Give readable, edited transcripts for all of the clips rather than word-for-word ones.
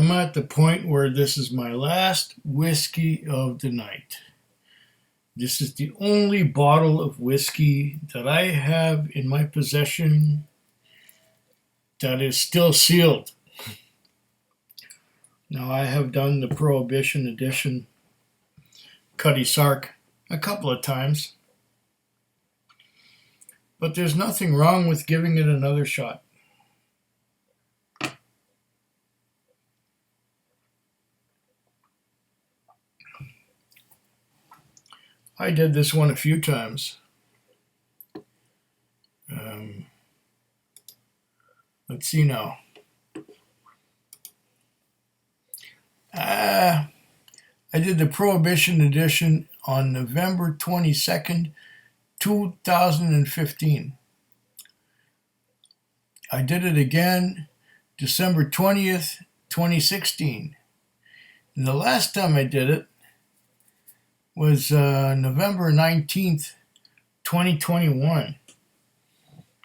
I'm at the point where this is my last whiskey of the night. This is the only bottle of whiskey that I have in my possession that is still sealed. Now, I have done the Prohibition edition Cutty Sark a couple of times, but there's nothing wrong with giving it another shot. I did this one a few times. Let's see now. I did the Prohibition edition on November 22nd, 2015. I did it again December 20th, 2016. And the last time I did it was November 19th, 2021.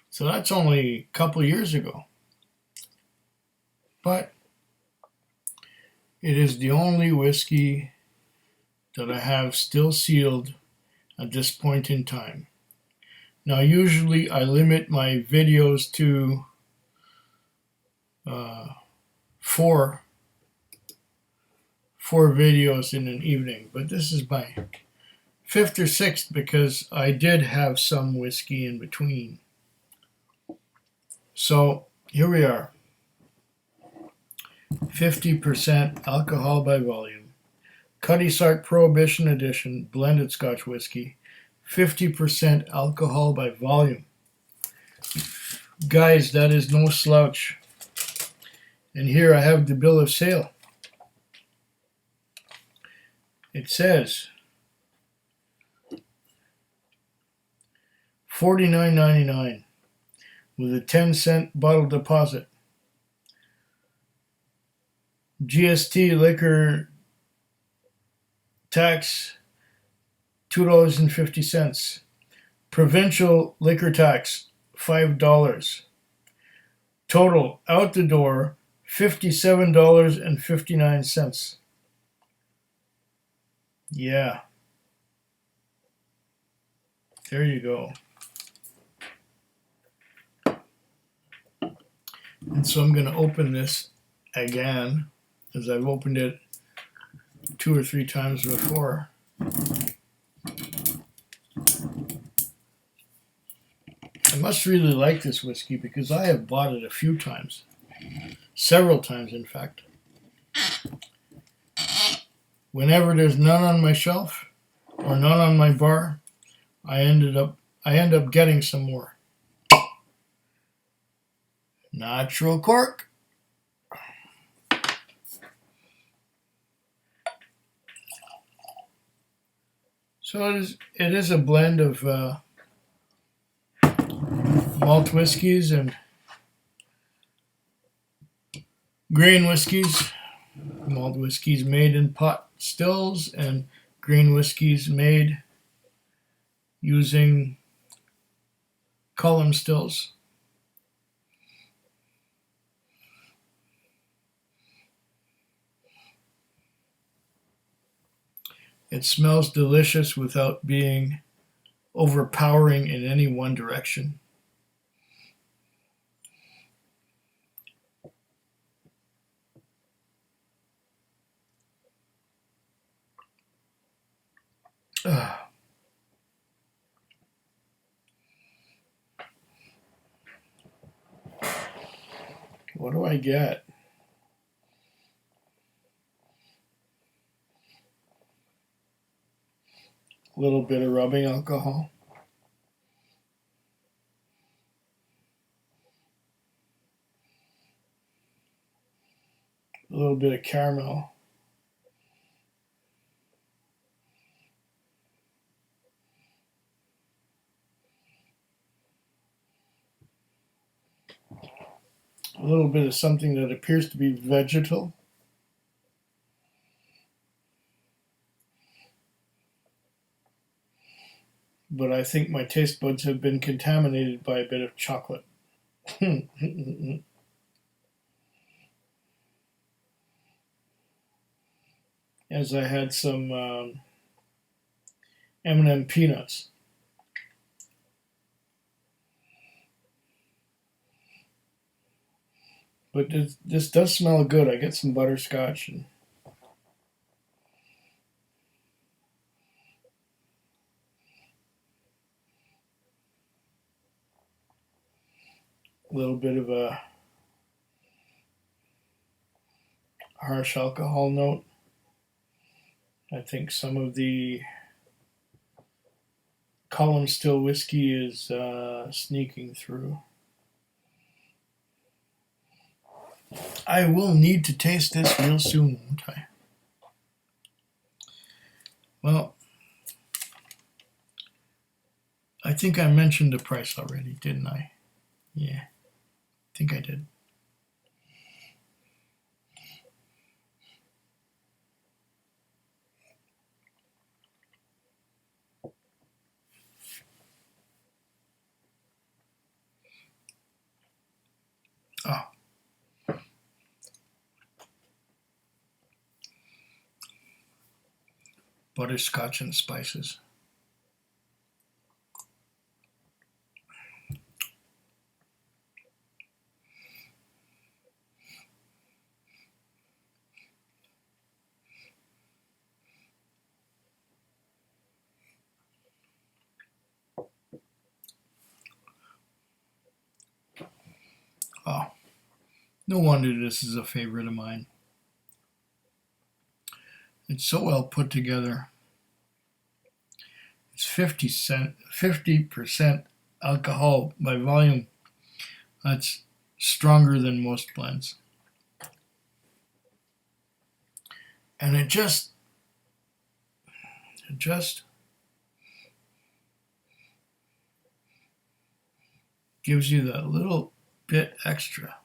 So that's only a couple of years ago. But it is the only whiskey that I have still sealed at this point in time. Now, usually I limit my videos to four videos in an evening, but this is my fifth or sixth because I did have some whiskey in between. So here we are. 50% alcohol by volume. Cutty Sark Prohibition Edition blended Scotch whiskey. 50% alcohol by volume. Guys, that is no slouch. And here I have the bill of sale. It says $49.99 with a 10-cent bottle deposit. GST liquor tax $2.50. Provincial liquor tax $5. Total out the door $57.59. Yeah. There you go. And so I'm going to open this again, as I've opened it 2 or 3 times before. I must really like this whiskey because I have bought it a few times. Several times, in fact. Whenever there's none on my shelf or none on my bar, I end up getting some more. Natural cork. So it is a blend of malt whiskeys and grain whiskeys. Malt whiskeys made in pot stills and grain whiskeys made using column stills. It smells delicious without being overpowering in any one direction. What do I get? A little bit of rubbing alcohol. A little bit of caramel. A little bit of something that appears to be vegetal. But I think my taste buds have been contaminated by a bit of chocolate. as I had some M&M peanuts. But this does smell good. I get some butterscotch and a little bit of a harsh alcohol note. I think some of the column still whiskey is sneaking through. I will need to taste this real soon, won't I? Well, I think I mentioned the price already, didn't I? Yeah, I think I did. Oh. Butterscotch and spices. Oh, no wonder this is a favorite of mine. It's so well put together. It's 50% alcohol by volume. That's stronger than most blends. And it just gives you that little bit extra.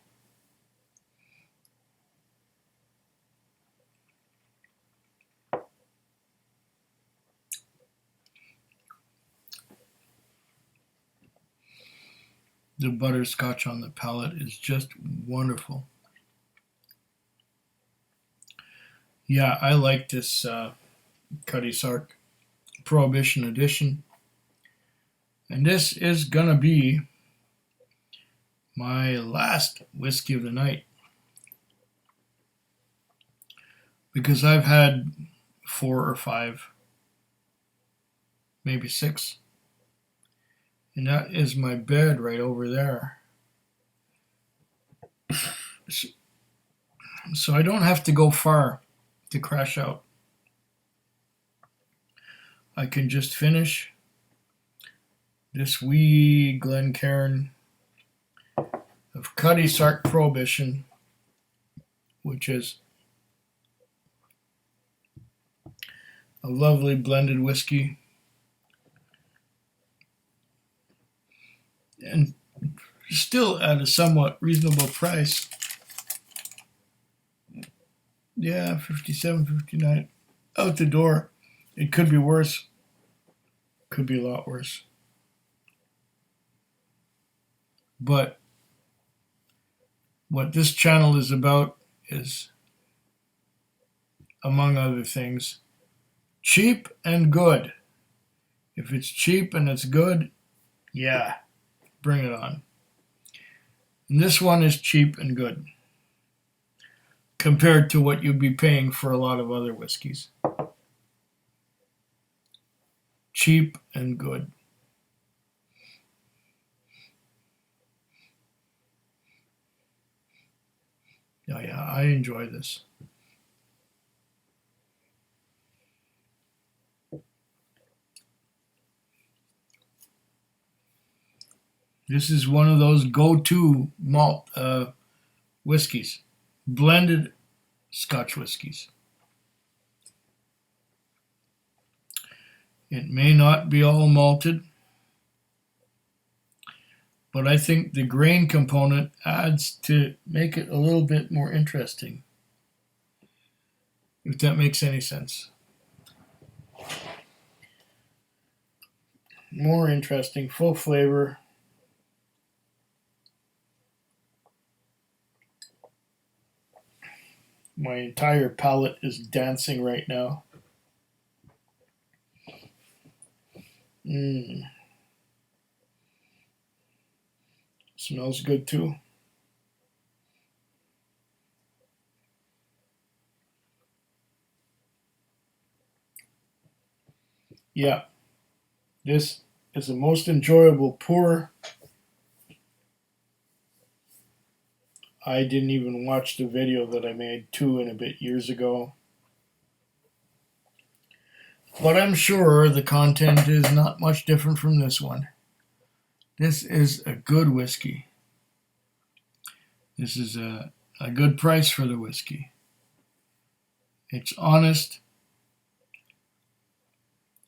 The butterscotch on the palate is just wonderful. Yeah, I like this Cutty Sark Prohibition edition. And this is going to be my last whiskey of the night. Because I've had 4 or 5, maybe 6. And that is my bed right over there. So I don't have to go far to crash out. I can just finish this wee Glencairn of Cutty Sark Prohibition, which is a lovely blended whiskey. And still at a somewhat reasonable price. Yeah, 57, 59. Out the door. It could be worse. Could be a lot worse. But what this channel is about is, among other things, cheap and good. If it's cheap and it's good, yeah, bring it on. And this one is cheap and good compared to what you'd be paying for a lot of other whiskeys. Cheap and good. Oh yeah, I enjoy this. This is one of those go-to malt whiskeys, blended Scotch whiskeys. It may not be all malted, but I think the grain component adds to make it a little bit more interesting, if that makes any sense. More interesting, full flavor. My entire palate is dancing right now. Smells good too. Yeah, this is the most enjoyable pour. I didn't even watch the video that I made 2 and a bit years ago. But I'm sure the content is not much different from this one. This is a good whiskey. This is a good price for the whiskey. It's honest,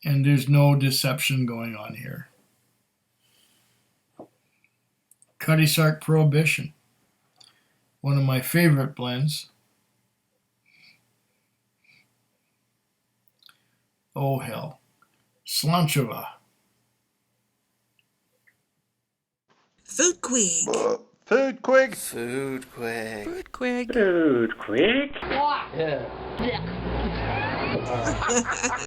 and there's no deception going on here. Cutty Sark Prohibition, one of my favorite blends. Oh hell. Slancheva. Food Quig. Food Quig. Food quick. Food Quig. Food quick. Yeah.